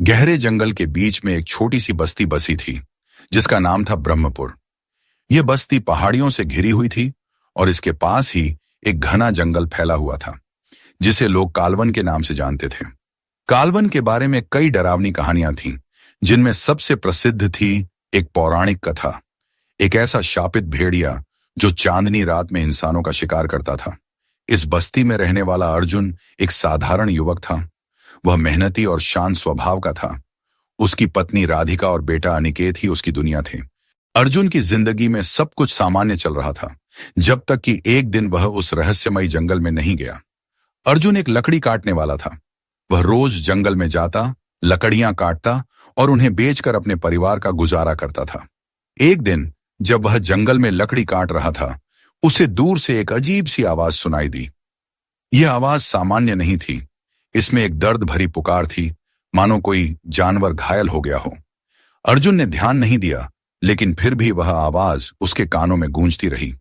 गहरे जंगल के बीच में एक छोटी सी बस्ती बसी थी, जिसका नाम था ब्रह्मपुर। यह बस्ती पहाड़ियों से घिरी हुई थी और इसके पास ही एक घना जंगल फैला हुआ था, जिसे लोग कालवन के नाम से जानते थे। कालवन के बारे में कई डरावनी कहानियां थीं, जिनमें सबसे प्रसिद्ध थी एक पौराणिक कथा। एक ऐसा शापित भेड़िया जो चांदनी रात में इंसानों का शिकार करता था। इस बस्ती में रहने वाला अर्जुन एक साधारण युवक था। वह मेहनती और शांत स्वभाव का था। उसकी पत्नी राधिका और बेटा अनिकेत ही उसकी दुनिया थे। अर्जुन की जिंदगी में सब कुछ सामान्य चल रहा था, जब तक कि एक दिन वह उस रहस्यमयी जंगल में नहीं गया। अर्जुन एक लकड़ी काटने वाला था। वह रोज जंगल में जाता, लकड़ियां काटता और उन्हें बेचकर अपने परिवार का गुजारा करता था। एक दिन जब वह जंगल में लकड़ी काट रहा था, उसे दूर से एक अजीब सी आवाज सुनाई दी। यह आवाज सामान्य नहीं थी। इसमें एक दर्द भरी पुकार थी, मानो कोई जानवर घायल हो गया हो। अर्जुन ने ध्यान नहीं दिया, लेकिन फिर भी वह आवाज उसके कानों में गूंजती रही।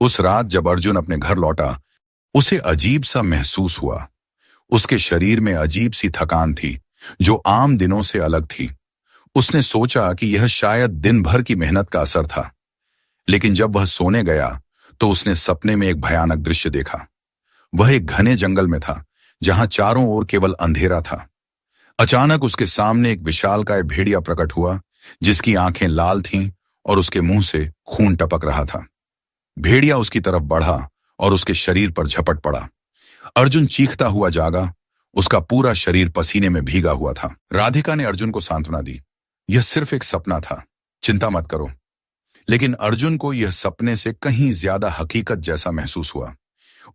उस रात जब अर्जुन अपने घर लौटा, उसे अजीब सा महसूस हुआ। उसके शरीर में अजीब सी थकान थी, जो आम दिनों से अलग थी। उसने सोचा कि यह शायद दिन भर की मेहनत का असर था। लेकिन जब वह सोने गया, तो उसने सपने में एक भयानक दृश्य देखा। वह एक घने जंगल में था, जहां चारों ओर केवल अंधेरा था। अचानक उसके सामने एक विशालकाय भेड़िया प्रकट हुआ, जिसकी आंखें लाल थीं और उसके मुंह से खून टपक रहा था। भेड़िया उसकी तरफ बढ़ा और उसके शरीर पर झपट पड़ा। अर्जुन चीखता हुआ जागा। उसका पूरा शरीर पसीने में भीगा हुआ था। राधिका ने अर्जुन को सांत्वना दी, यह सिर्फ एक सपना था, चिंता मत करो। लेकिन अर्जुन को यह सपने से कहीं ज्यादा हकीकत जैसा महसूस हुआ।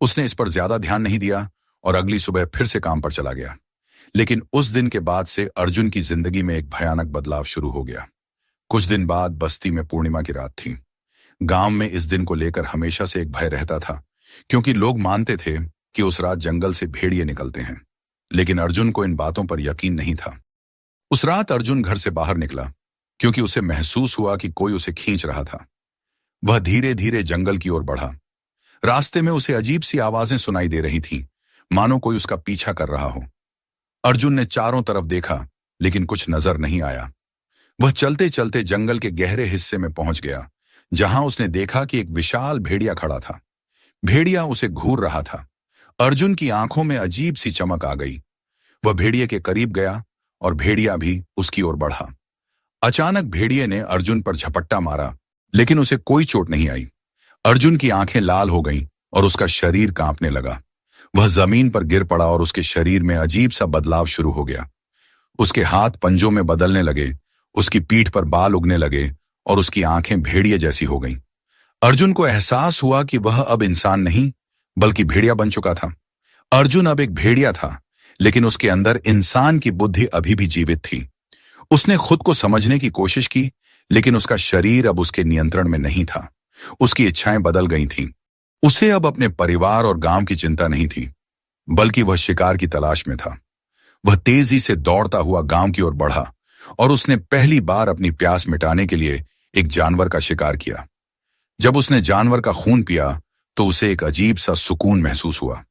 उसने इस पर ज्यादा ध्यान नहीं दिया और अगली सुबह फिर से काम पर चला गया। लेकिन उस दिन के बाद से अर्जुन की जिंदगी में एक भयानक बदलाव शुरू हो गया। कुछ दिन बाद बस्ती में पूर्णिमा की रात थी। गांव में इस दिन को लेकर हमेशा से एक भय रहता था, क्योंकि लोग मानते थे कि उस रात जंगल से भेड़िए निकलते हैं। लेकिन अर्जुन को इन बातों पर यकीन नहीं था। उस रात अर्जुन घर से बाहर निकला, क्योंकि उसे महसूस हुआ कि कोई उसे खींच रहा था। वह धीरे धीरे जंगल की ओर बढ़ा। रास्ते में उसे अजीब सी आवाजें सुनाई दे रही थीं, मानो कोई उसका पीछा कर रहा हो। अर्जुन ने चारों तरफ देखा, लेकिन कुछ नजर नहीं आया। वह चलते चलते जंगल के गहरे हिस्से में पहुंच गया, जहां उसने देखा कि एक विशाल भेड़िया खड़ा था। भेड़िया उसे घूर रहा था। अर्जुन की आंखों में अजीब सी चमक आ गई। वह भेड़िए के करीब गया और भेड़िया भी उसकी ओर बढ़ा। अचानक भेड़िए ने अर्जुन पर झपट्टा मारा, लेकिन उसे कोई चोट नहीं आई। अर्जुन की आंखें लाल हो गईं और उसका शरीर कांपने लगा। वह जमीन पर गिर पड़ा और उसके शरीर में अजीब सा बदलाव शुरू हो गया। उसके हाथ पंजों में बदलने लगे, उसकी पीठ पर बाल उगने लगे और उसकी आंखें भेड़िए जैसी हो गईं। अर्जुन को एहसास हुआ कि वह अब इंसान नहीं, बल्कि भेड़िया बन चुका था। अर्जुन अब एक भेड़िया था, लेकिन उसके अंदर इंसान की बुद्धि अभी भी जीवित थी। उसने खुद को समझने की कोशिश की, लेकिन उसका शरीर अब उसके नियंत्रण में नहीं था। उसकी इच्छाएं बदल गई थीं। उसे अब अपने परिवार और गांव की चिंता नहीं थी, बल्कि वह शिकार की तलाश में था। वह तेजी से दौड़ता हुआ गांव की ओर बढ़ा और उसने पहली बार अपनी प्यास मिटाने के लिए एक जानवर का शिकार किया। जब उसने जानवर का खून पिया, तो उसे एक अजीब सा सुकून महसूस हुआ,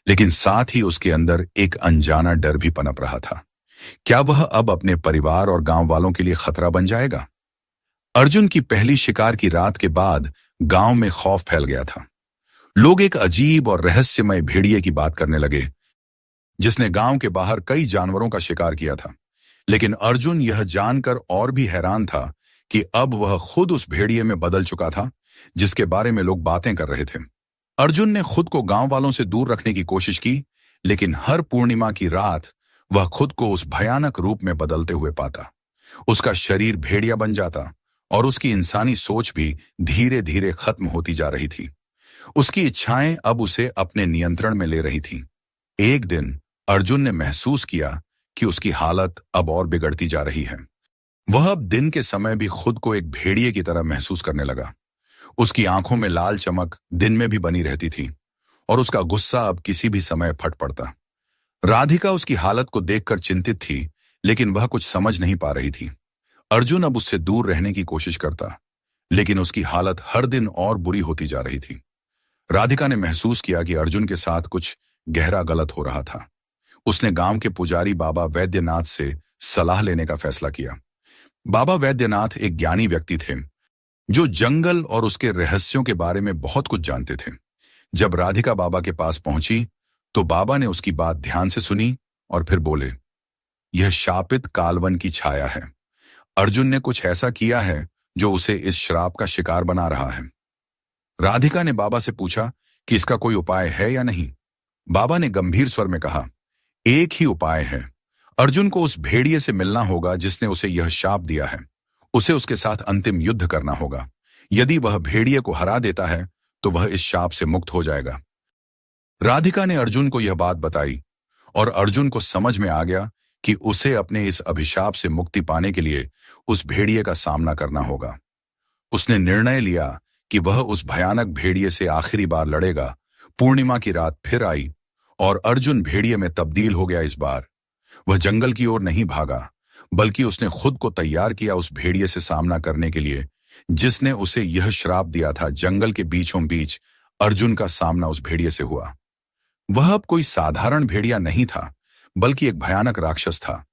लेकिन साथ ही उसके अंदर एक अनजाना डर भी पनप रहा था। क्या वह अब अपने परिवार और गांव वालों के लिए खतरा बन जाएगा? अर्जुन की पहली शिकार की रात के बाद गांव में खौफ फैल गया था। लोग एक अजीब और रहस्यमय भेड़िए की बात करने लगे, जिसने गांव के बाहर कई जानवरों का शिकार किया था। लेकिन अर्जुन यह जानकर और भी हैरान था कि अब वह खुद उस भेड़िए में बदल चुका था, जिसके बारे में लोग बातें कर रहे थे। अर्जुन ने खुद को गांव वालों से दूर रखने की कोशिश की, लेकिन हर पूर्णिमा की रात वह खुद को उस भयानक रूप में बदलते हुए पाता। उसका शरीर भेड़िया बन जाता और उसकी इंसानी सोच भी धीरे धीरे खत्म होती जा रही थी। उसकी इच्छाएं अब उसे अपने नियंत्रण में ले रही थीं। एक दिन अर्जुन ने महसूस किया कि उसकी हालत अब और बिगड़ती जा रही है। वह अब दिन के समय भी खुद को एक भेड़िए की तरह महसूस करने लगा। उसकी आंखों में लाल चमक दिन में भी बनी रहती थी और उसका गुस्सा अब किसी भी समय फट पड़ता। राधिका उसकी हालत को देखकर चिंतित थी, लेकिन वह कुछ समझ नहीं पा रही थी। अर्जुन अब उससे दूर रहने की कोशिश करता, लेकिन उसकी हालत हर दिन और बुरी होती जा रही थी। राधिका ने महसूस किया कि अर्जुन के साथ कुछ गहरा गलत हो रहा था। उसने गांव के पुजारी बाबा वैद्यनाथ से सलाह लेने का फैसला किया। बाबा वैद्यनाथ एक ज्ञानी व्यक्ति थे जो जंगल और उसके रहस्यों के बारे में बहुत कुछ जानते थे। जब राधिका बाबा के पास पहुंची तो बाबा ने उसकी बात ध्यान से सुनी और फिर बोले, यह शापित कालवन की छाया है। अर्जुन ने कुछ ऐसा किया है जो उसे इस श्राप का शिकार बना रहा है। राधिका ने बाबा से पूछा कि इसका कोई उपाय है या नहीं। बाबा ने गंभीर स्वर में कहा, एक ही उपाय है। अर्जुन को उस भेड़िए से मिलना होगा जिसने उसे यह शाप दिया है। उसे उसके साथ अंतिम युद्ध करना होगा। यदि वह भेड़िए को हरा देता है तो वह इस शाप से मुक्त हो जाएगा। राधिका ने अर्जुन को यह बात बताई और अर्जुन को समझ में आ गया कि उसे अपने इस अभिशाप से मुक्ति पाने के लिए उस भेड़िए का सामना करना होगा। उसने निर्णय लिया कि वह उस भयानक भेड़िए से आखिरी बार लड़ेगा। पूर्णिमा की रात फिर आई और अर्जुन भेड़िए में तब्दील हो गया। इस बार वह जंगल की ओर नहीं भागा, बल्कि उसने खुद को तैयार किया उस भेड़िए से सामना करने के लिए जिसने उसे यह श्राप दिया था। जंगल के बीचों बीच अर्जुन का सामना उस भेड़िए से हुआ। वह अब कोई साधारण भेड़िया नहीं था, बल्कि एक भयानक राक्षस था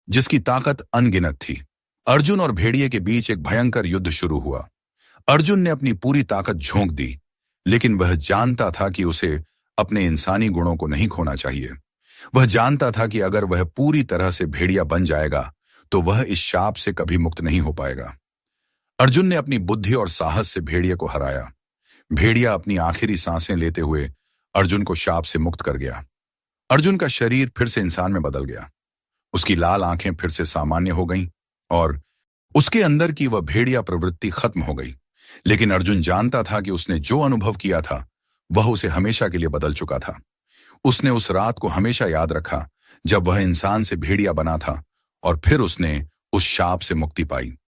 जिसकी ताकत अनगिनत थी। अर्जुन और भेड़िए के बीच एक भयंकर युद्ध शुरू हुआ। अर्जुन ने अपनी पूरी ताकत झोंक दी, लेकिन वह जानता था कि उसे अपने इंसानी गुणों को नहीं खोना चाहिए। वह जानता था कि अगर वह पूरी तरह से भेड़िया बन जाएगा तो वह इस शाप से कभी मुक्त नहीं हो पाएगा। अर्जुन ने अपनी बुद्धि और साहस से भेड़िए को हराया। भेड़िया अपनी आखिरी सांसें लेते हुए अर्जुन को शाप से मुक्त कर गया। अर्जुन का शरीर फिर से इंसान में बदल गया। उसकी लाल आंखें फिर से सामान्य हो गईं और उसके अंदर की वह भेड़िया प्रवृत्ति खत्म हो गई। लेकिन अर्जुन जानता था कि उसने जो अनुभव किया था वह उसे हमेशा के लिए बदल चुका था। उसने उस रात को हमेशा याद रखा जब वह इंसान से भेड़िया बना था और फिर उसने उस शाप से मुक्ति पाई।